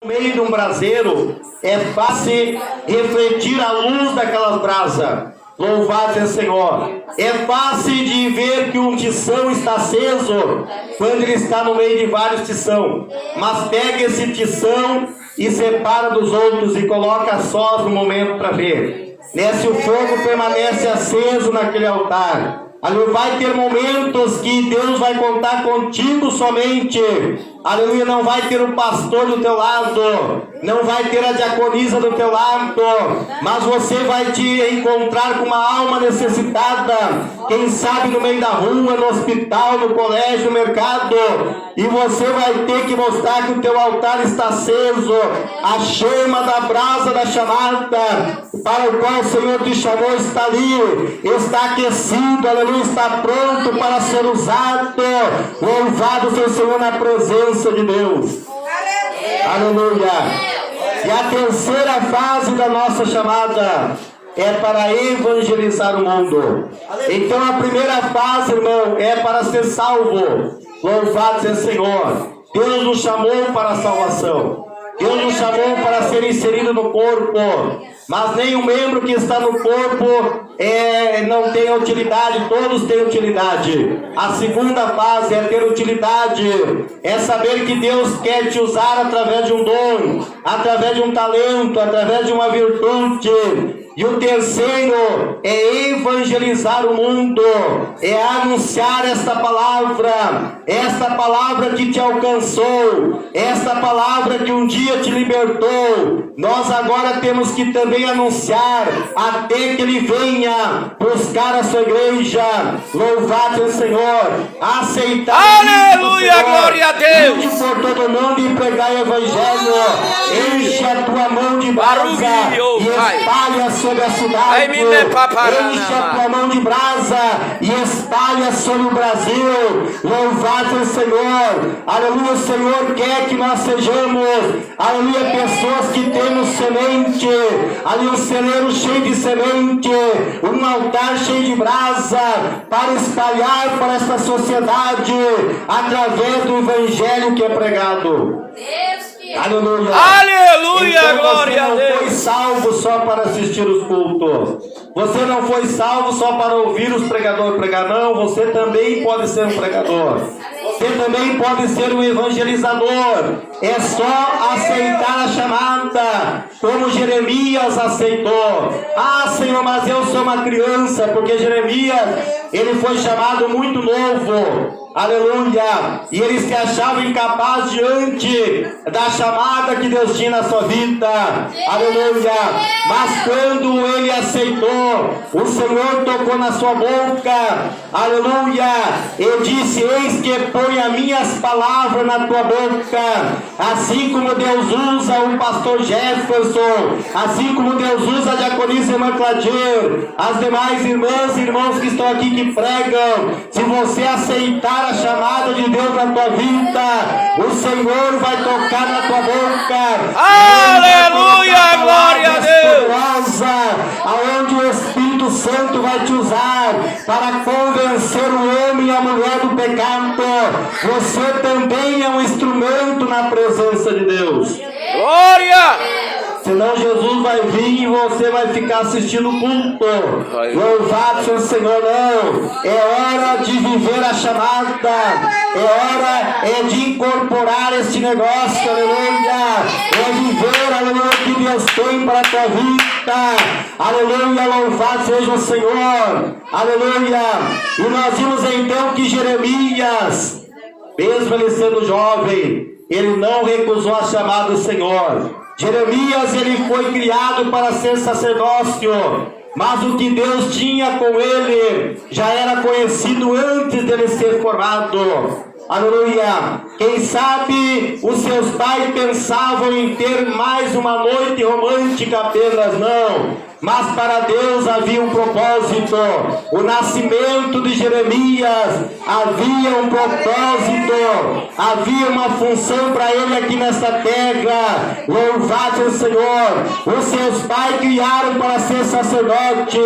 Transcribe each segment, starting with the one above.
No meio de um braseiro, é fácil refletir a luz daquelas brasas. Louvado seja o Senhor. É fácil de ver que um tição está aceso quando ele está no meio de vários tição. Mas pega esse tição e separa dos outros e coloca só no momento para ver. Se o fogo permanece aceso naquele altar. Aleluia, vai ter momentos que Deus vai contar contigo somente. Aleluia, não vai ter o pastor do teu lado, não vai ter a diaconisa do teu lado, mas você vai te encontrar com uma alma necessitada, quem sabe no meio da rua, no hospital, no colégio, no mercado, e você vai ter que mostrar que o teu altar está aceso, a chama da brasa da chamada, para o qual o Senhor te chamou, está ali, está aquecido, aleluia, está pronto para ser usado. Louvado seja o Senhor na presença de Deus. Aleluia. E a terceira fase da nossa chamada é para evangelizar o mundo. Então a primeira fase, irmão, é para ser salvo. Louvado seja o Senhor. Deus nos chamou para a salvação. Deus nos chamou para ser inserido no corpo, mas nenhum membro que está no corpo não tem utilidade, todos têm utilidade. A segunda fase é ter utilidade, é saber que Deus quer te usar através de um dom, através de um talento, através de uma virtude. E o terceiro é evangelizar o mundo, é anunciar esta palavra que te alcançou, esta palavra que um dia te libertou. Nós agora temos que também anunciar até que Ele venha buscar a sua igreja. Louvado o Senhor, aceitar. Aleluia, glória a Deus. Ide por todo mundo e pregar o evangelho. Enche a tua mão de brasa e espalha sobre a cidade. Enche a tua mão de brasa e espalha sobre o Brasil. Louvado o Senhor. Aleluia, o Senhor quer que nós sejamos, aleluia, pessoas que temos semente, ali um celeiro cheio de semente, um altar cheio de brasa para espalhar para esta sociedade através do evangelho que é pregado. Aleluia. Aleluia, Então glória a Deus. Você não foi salvo só para assistir os cultos. Você não foi salvo só para ouvir os pregadores pregar. Não, você também pode ser um pregador. Você também pode ser um evangelizador. É só aceitar a chamada, como Jeremias aceitou. Ah, Senhor, mas eu sou uma criança, porque Jeremias, ele foi chamado muito novo. Aleluia, e ele se achava incapaz diante da chamada que Deus tinha na sua vida. Aleluia, mas quando ele aceitou, o Senhor tocou na sua boca. Aleluia, e disse: eis que põe as minhas palavras na tua boca. Assim como Deus usa o pastor Jefferson, assim como Deus usa a diaconisa irmã Cladir, as demais irmãs e irmãos que estão aqui que pregam, se você aceitar a chamada de Deus na tua vida, o Senhor vai tocar na tua boca. Aleluia, glória a Deus. Aonde o Espírito Santo vai te usar para convencer o homem e a mulher do pecado. Você também é um instrumento na presença de Deus. Glória! Senão Jesus vai vir e você vai ficar assistindo o culto. Louvado seja o Senhor, não. É hora de viver a chamada. É hora de incorporar este negócio, aleluia. É viver, aleluia, o que Deus tem para a tua vida. Aleluia, louvado seja o Senhor. Aleluia. E nós vimos então que Jeremias, mesmo ele sendo jovem, ele não recusou a chamada do Senhor. Jeremias, ele foi criado para ser sacerdócio, mas o que Deus tinha com ele já era conhecido antes dele ser formado. Aleluia. Quem sabe os seus pais pensavam em ter mais uma noite romântica apenas, não. Mas para Deus havia um propósito. O nascimento de Jeremias havia um propósito, havia uma função para ele aqui nesta terra. Louvado o Senhor. Os seus pais criaram para ser sacerdote.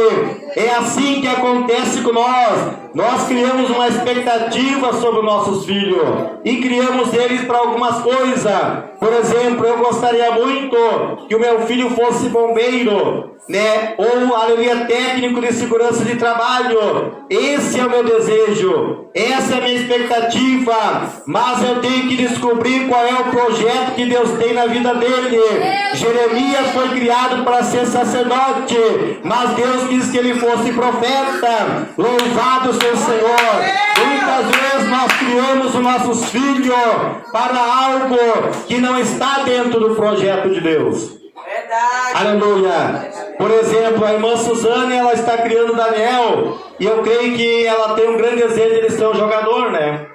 É assim que acontece com nós. nós criamos uma expectativa sobre os nossos filhos e criamos eles para algumas coisas. Por exemplo, eu gostaria muito que o meu filho fosse bombeiro, né? Ou, aleluia, técnico de segurança de trabalho. Esse é o meu desejo, essa é a minha expectativa, mas eu tenho que descobrir qual é o projeto que Deus tem na vida dele. Jeremias foi criado para ser sacerdote, mas Deus quis que ele fosse profeta. Louvado seja o Senhor. Muitas vezes nós criamos os nossos filhos para algo que não está dentro do projeto de Deus. Verdade. Aleluia. Por exemplo, a irmã Suzane, ela está criando Daniel, e eu creio que ela tem um grande desejo de ele ser um jogador, né?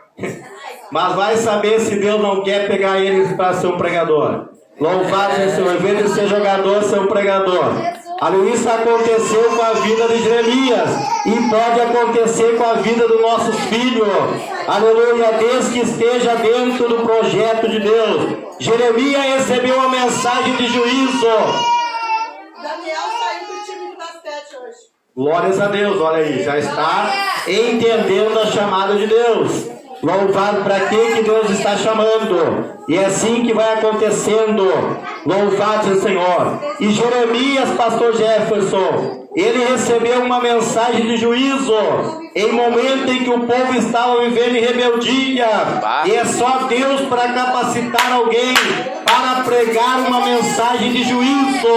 Mas vai saber se Deus não quer pegar ele para ser um pregador. Louvado seja o Senhor. Em vez de ser jogador, ser um pregador. Aleluia. Isso aconteceu com a vida de Jeremias e pode acontecer com a vida dos nossos filhos. Aleluia. Desde que esteja dentro do projeto de Deus. Jeremias recebeu uma mensagem de juízo. Daniel saiu do time de basquete hoje. Glórias a Deus, olha aí, já está entendendo a chamada de Deus. Louvado para quem que Deus está chamando. E é assim que vai acontecendo. Louvado seja o Senhor. E Jeremias, pastor Jefferson, ele recebeu uma mensagem de juízo em momento em que o povo estava vivendo em rebeldia. E é só Deus para capacitar alguém para pregar uma mensagem de juízo.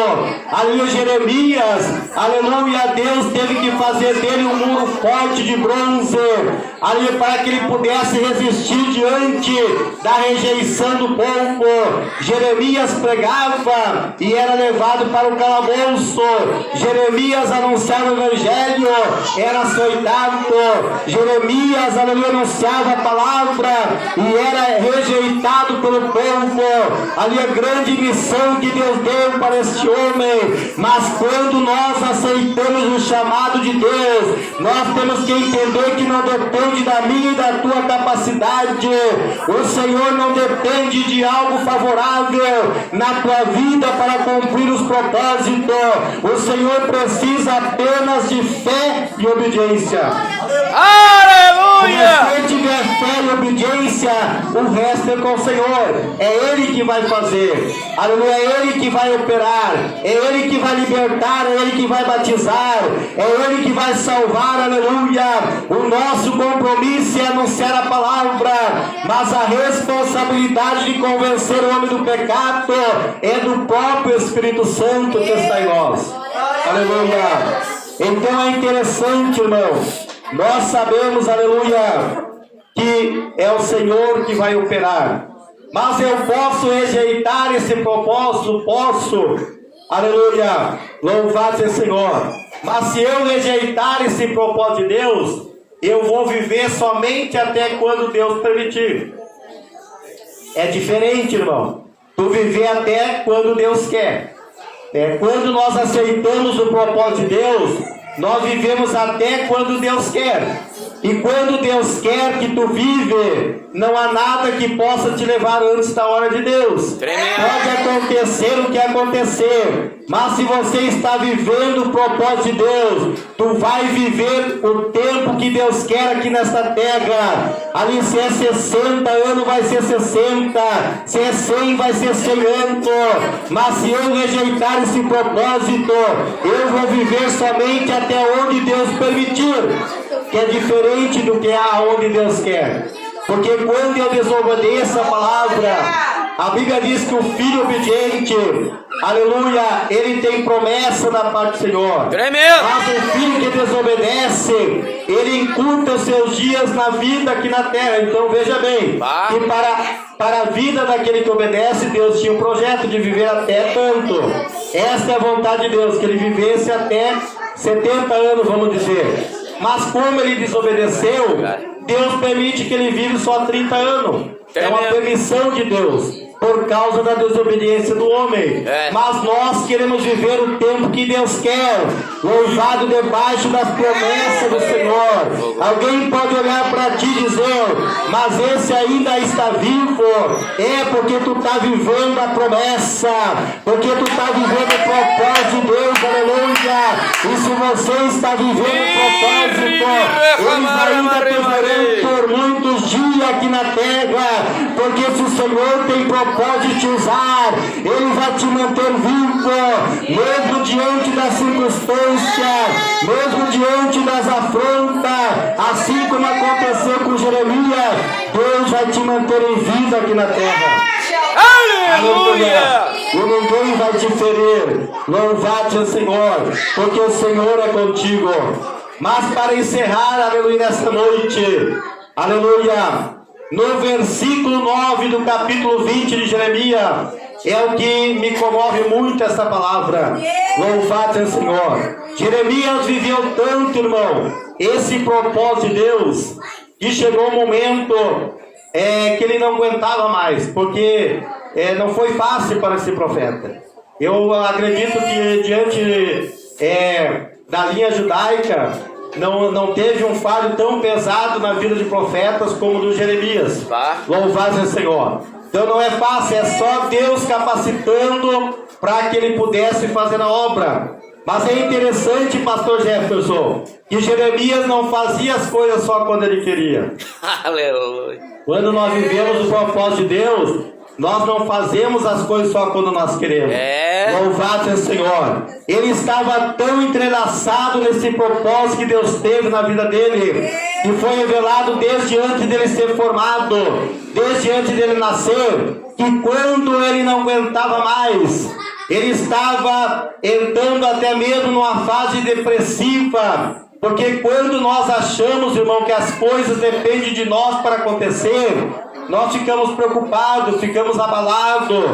Aleluia, Jeremias, aleluia, Deus teve que fazer dele um muro forte de bronze, aleluia, para que ele pudesse resistir diante da rejeição do povo. Jeremias pregava e era levado para o calabouço. Jeremias anunciava o evangelho, era açoitado. Jeremias, aleluia, anunciava a palavra e era rejeitado pelo povo. Ali a grande missão que Deus deu para este homem. Mas quando nós aceitamos o chamado de Deus, nós temos que entender que não depende da minha e da tua capacidade. O Senhor não depende de algo favorável na tua vida para cumprir os propósitos. O Senhor precisa apenas de fé e obediência. Aleluia! Se você tiver fé e obediência, o resto é com o Senhor. É Ele que vai fazer. Aleluia, é Ele que vai operar. É Ele que vai libertar. É Ele que vai batizar. É Ele que vai salvar. Aleluia. O nosso compromisso é anunciar a palavra, mas a responsabilidade de convencer o homem do pecado é do próprio Espírito Santo que está em nós. Aleluia. Então é interessante, irmãos. Nós sabemos, aleluia, que é o Senhor que vai operar. Mas eu posso rejeitar esse propósito? Posso. Aleluia. Louvado seja o Senhor. Mas se eu rejeitar esse propósito de Deus, eu vou viver somente até quando Deus permitir. É diferente, irmão. Tu viver até quando Deus quer. Quando nós aceitamos o propósito de Deus, nós vivemos até quando Deus quer. E quando Deus quer que tu vive, não há nada que possa te levar antes da hora de Deus. Pode acontecer o que acontecer, mas se você está vivendo o propósito de Deus, tu vai viver o tempo que Deus quer aqui nesta terra. Ali se é 60 anos, vai ser 60. Se é 100, vai ser 100 anos. Mas se eu rejeitar esse propósito, eu vou viver somente até onde Deus permitir. Que é diferente do que aonde Deus quer. Porque quando eu desobedeço a palavra, a Bíblia diz que o filho obediente, aleluia, ele tem promessa da parte do Senhor. Mas o filho que desobedece, ele encurta os seus dias na vida aqui na terra. Então veja bem, que para a vida daquele que obedece, Deus tinha um projeto de viver até tanto. Essa é a vontade de Deus, que ele vivesse até 70 anos, vamos dizer. Mas como ele desobedeceu, Deus permite que ele vive só 30 anos. É uma permissão de Deus, por causa da desobediência do homem. Mas nós queremos viver o tempo que Deus quer, louvado debaixo das promessas do Senhor. Alguém pode olhar para ti e dizer, mas esse ainda está vivo. É porque tu está vivendo a promessa, porque tu está vivendo o propósito de Deus, aleluia. E se você está vivendo o propósito, eles ainda viverão por muitos dias aqui na terra, porque se o Senhor tem propósito de te usar, Ele vai te manter vivo, mesmo diante das circunstâncias, mesmo diante das afrontas, assim como aconteceu com Jeremias, Deus vai te manter em vida aqui na terra. Aleluia! E ninguém vai te ferir. Louvado seja o Senhor, porque o Senhor é contigo. Mas para encerrar, aleluia, nesta noite, aleluia, no versículo 9 do capítulo 20 de Jeremias, é o que me comove muito essa palavra. Louvado seja o Senhor. Jeremias viveu tanto, irmão, esse propósito de Deus, que chegou um momento que ele não aguentava mais, porque não foi fácil para esse profeta. Eu acredito que diante da linha judaica não teve um fardo tão pesado na vida de profetas como o do Jeremias. Louvado seja o Senhor. Então não é fácil, é só Deus capacitando para que ele pudesse fazer a obra. Mas é interessante, pastor Jefferson, que Jeremias não fazia as coisas só quando ele queria. Aleluia! Quando nós vivemos o propósito de Deus, nós não fazemos as coisas só quando nós queremos. Louvado seja o Senhor. Ele estava tão entrelaçado nesse propósito que Deus teve na vida dele, que foi revelado desde antes dele ser formado, desde antes dele nascer, que quando ele não aguentava mais, ele estava entrando até mesmo numa fase depressiva, porque quando nós achamos, irmão, que as coisas dependem de nós para acontecer, nós ficamos preocupados, ficamos abalados,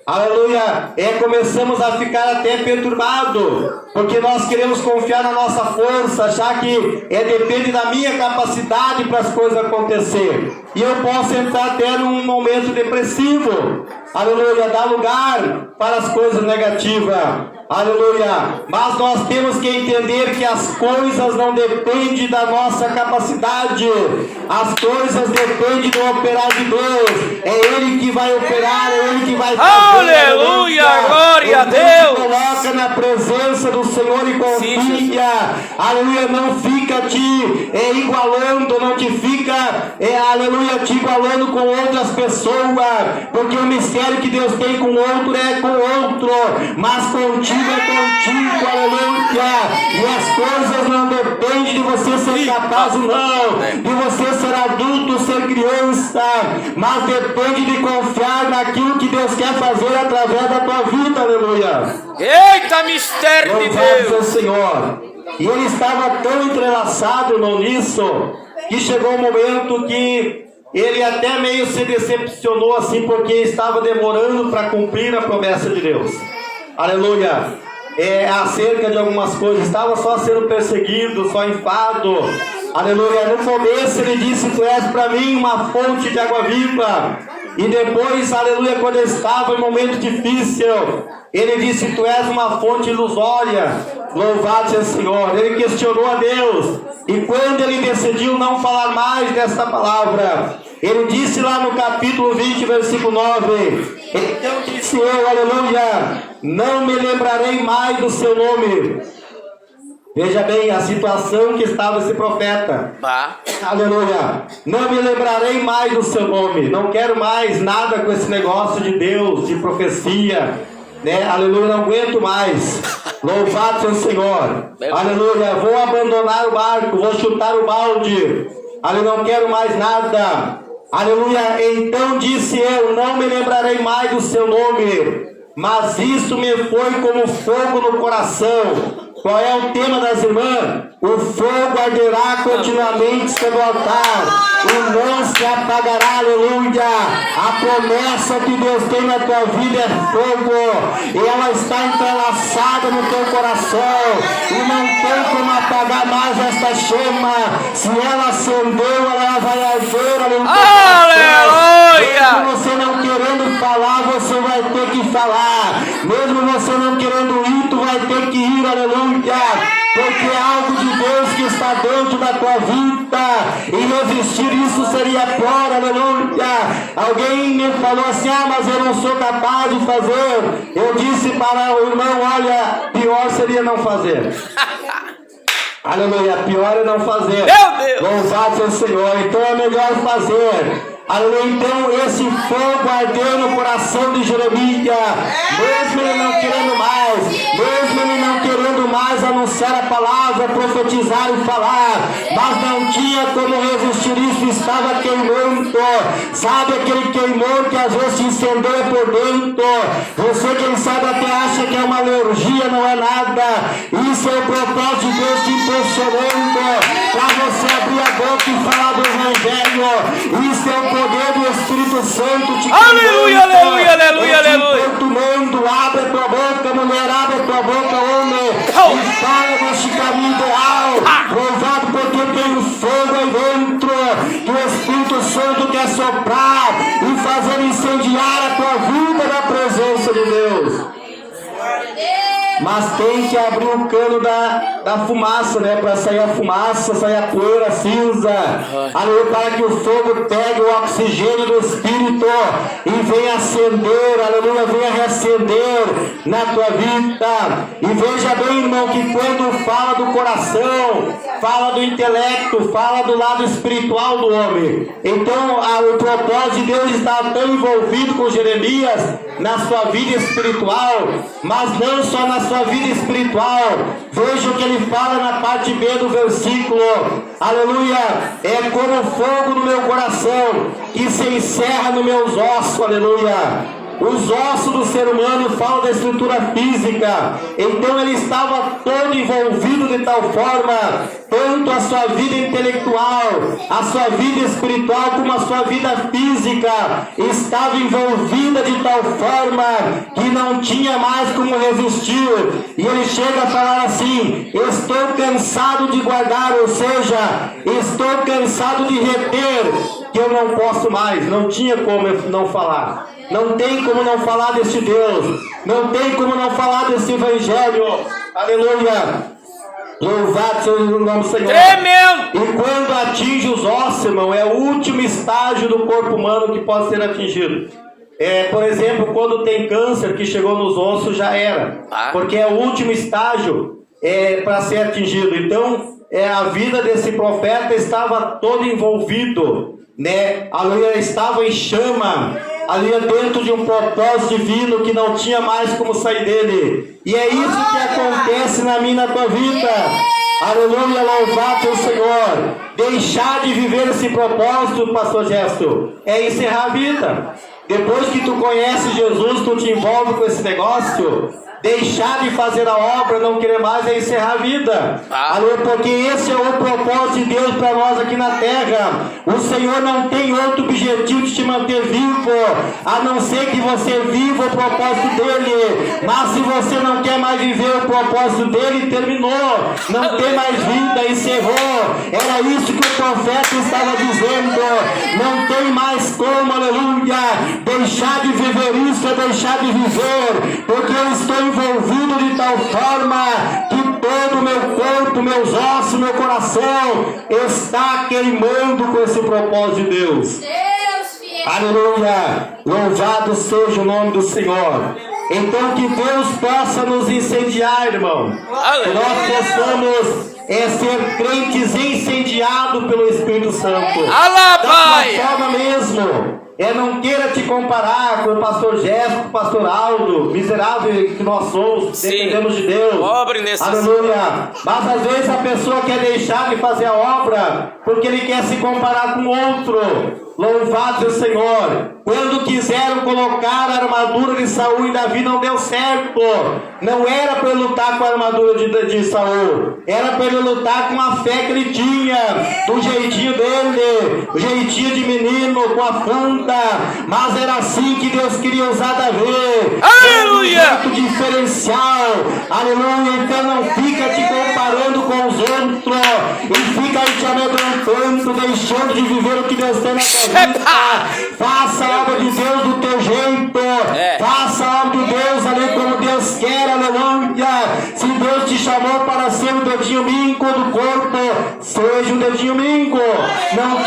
aleluia, começamos a ficar até perturbados, porque nós queremos confiar na nossa força, achar que depende da minha capacidade para as coisas acontecer, e eu posso entrar até num momento depressivo, aleluia, dar lugar para as coisas negativas, aleluia, mas nós temos que entender que as coisas não dependem da nossa capacidade, as coisas dependem do operar de Deus, é Ele que vai operar, é Ele que vai fazer. Aleluia, glória a Deus. Coloca na presença do Senhor e confia, aleluia, não fica te igualando, não te fica, aleluia, te igualando com outras pessoas, porque o mistério que Deus tem com outro é com outro, mas contigo é contigo, aleluia, e as coisas não dependem de você ser capaz ou não, de você ser adulto, ser criança, mas depende de confiar naquilo que Deus quer fazer através da tua vida, aleluia. Eita, mistério de Louvado seja o Deus! Senhor. E ele estava tão entrelaçado, irmão, nisso, que chegou um momento que ele até meio se decepcionou assim, porque estava demorando para cumprir a promessa de Deus. Aleluia. Acerca de algumas coisas, estava só sendo perseguido, só enfado. Aleluia. No começo ele disse: tu és para mim uma fonte de água viva. E depois, aleluia, quando ele estava em momento difícil, ele disse: tu és uma fonte ilusória. Louvado seja o Senhor. Ele questionou a Deus, e quando ele decidiu não falar mais dessa palavra, ele disse lá no capítulo 20, versículo 9: então disse eu, aleluia, não me lembrarei mais do seu nome. Veja bem a situação que estava esse profeta. Aleluia. Não me lembrarei mais do seu nome. Não quero mais nada com esse negócio de Deus, de profecia, né? Aleluia, não aguento mais. Louvado seja o Senhor. Aleluia, vou abandonar o barco, vou chutar o balde. Aleluia, não quero mais nada. Aleluia, então disse eu, não me lembrarei mais do seu nome, mas isso me foi como fogo no coração. Qual é o tema das irmãs? O fogo arderá continuamente sobre o altar e não se apagará, aleluia. A promessa que Deus tem na tua vida é fogo, e ela está entrelaçada no teu coração, e não tem como apagar mais esta chama. Se ela acendeu, ela vai arder, aleluia. Mesmo você não querendo falar, você vai ter que falar. Mesmo você não querendo ir, tu vai ter que ir, aleluia. porque é algo de Deus que está dentro da tua vida, e resistir isso seria pior, aleluia. Alguém me falou assim, mas eu não sou capaz de fazer. Eu disse para o irmão, olha, pior seria não fazer. Aleluia, pior é não fazer. Meu Deus! Louvado seja o Senhor, então é melhor fazer. Aleluia, então esse fogo ardeu no coração de Jeremias, mesmo ele não querendo mais, mesmo ele não querendo mais anunciar a palavra, profetizar e falar, mas não tinha como resistir isso, estava queimando. Sabe aquele queimor que às vezes te incendeia por dentro? Você, quem sabe, até acha que é uma alergia, não é nada. Isso é o propósito de Deus te impulsionando para você abrir a boca e falar do Evangelho. Isso é o poder do Espírito Santo te Aleluia, aleluia, aleluia, aleluia. Mundo, abre a tua boca, mulher, abre a tua boca, homem, e fala neste caminho ideal. Louvado porque tem o fogo aí dentro, que o Espírito Santo quer soprar e fazer incendiar a tua vida na presença de Deus. Mas tem que abrir o cano da fumaça, né? Para sair a fumaça, sair a poeira, a cinza. Aleluia, para que o fogo pegue o oxigênio do Espírito e venha acender, aleluia, venha reacender na tua vida. E veja bem, irmão, que quando fala do coração, fala do intelecto, fala do lado espiritual do homem. Então, o propósito de Deus está tão envolvido com Jeremias na sua vida espiritual, mas não só na sua vida espiritual. Veja o que ele fala na parte B do versículo, aleluia, é como fogo no meu coração, que se encerra nos meus ossos, aleluia. Os ossos do ser humano falam da estrutura física. Então ele estava todo envolvido de tal forma, tanto a sua vida intelectual, a sua vida espiritual, como a sua vida física estava envolvida de tal forma que não tinha mais como resistir. E ele chega a falar assim: estou cansado de guardar, ou seja, estou cansado de reter, que eu não posso mais. Não tinha como não falar. Não tem como não falar deste Deus. Não tem como não falar desse Evangelho. Aleluia. Louvado seja o nome do Senhor. Tremendo! E quando atinge os ossos, irmão, é o último estágio do corpo humano que pode ser atingido. Por exemplo, quando tem câncer que chegou nos ossos, já era. Porque é o último estágio para ser atingido. Então, a vida desse profeta estava todo envolvido, né? Aleluia, estava em chama, ali dentro de um propósito divino que não tinha mais como sair dele. E é isso que acontece na minha e na tua vida. Aleluia, louvado seja o Senhor. Deixar de viver esse propósito, pastor Gesto, é encerrar a vida. Depois que tu conhece Jesus, tu te envolve com esse negócio. Deixar de fazer a obra, não querer mais, é encerrar a vida. Aleluia, porque esse é o propósito de Deus para nós aqui na terra. O Senhor não tem outro objetivo de te manter vivo, a não ser que você viva o propósito dele. Mas se você não quer mais viver o propósito dele, terminou. Não tem mais vida, encerrou. Era isso que o profeta estava dizendo. Não tem mais como, aleluia. Deixar de viver isso é deixar de viver, porque eu estou envolvido de tal forma que todo o meu corpo, meus ossos, meu coração está queimando com esse propósito de Deus. Aleluia! Louvado seja o nome do Senhor. Então que Deus possa nos incendiar, irmão. Que nós possamos ser crentes incendiados pelo Espírito Santo. Da forma mesmo. Não queira te comparar com o pastor Jéssico, com o pastor Aldo, miserável que nós somos, dependemos de Deus. Pobre Aleluia. Mas às vezes a pessoa quer deixar de fazer a obra porque ele quer se comparar com outro. Louvado seja o Senhor. Quando quiseram colocar a armadura de Saul e Davi, não deu certo. Não era para ele lutar com a armadura de Saul, era para ele lutar com a fé que ele tinha, do jeitinho dele, o jeitinho de menino, com a funda. Mas era assim que Deus queria usar Davi. Aleluia! Era um jeito diferencial. Aleluia. Então não fica te comparando com os outros e fica aí te amedrontando, deixando de viver o que Deus tem na tua vida. Faça a obra de Deus do teu jeito. Faça a obra de Deus ali como Deus quer, aleluia. Se Deus te chamou para ser dedinho minco do corpo seja um dedinho minco. Não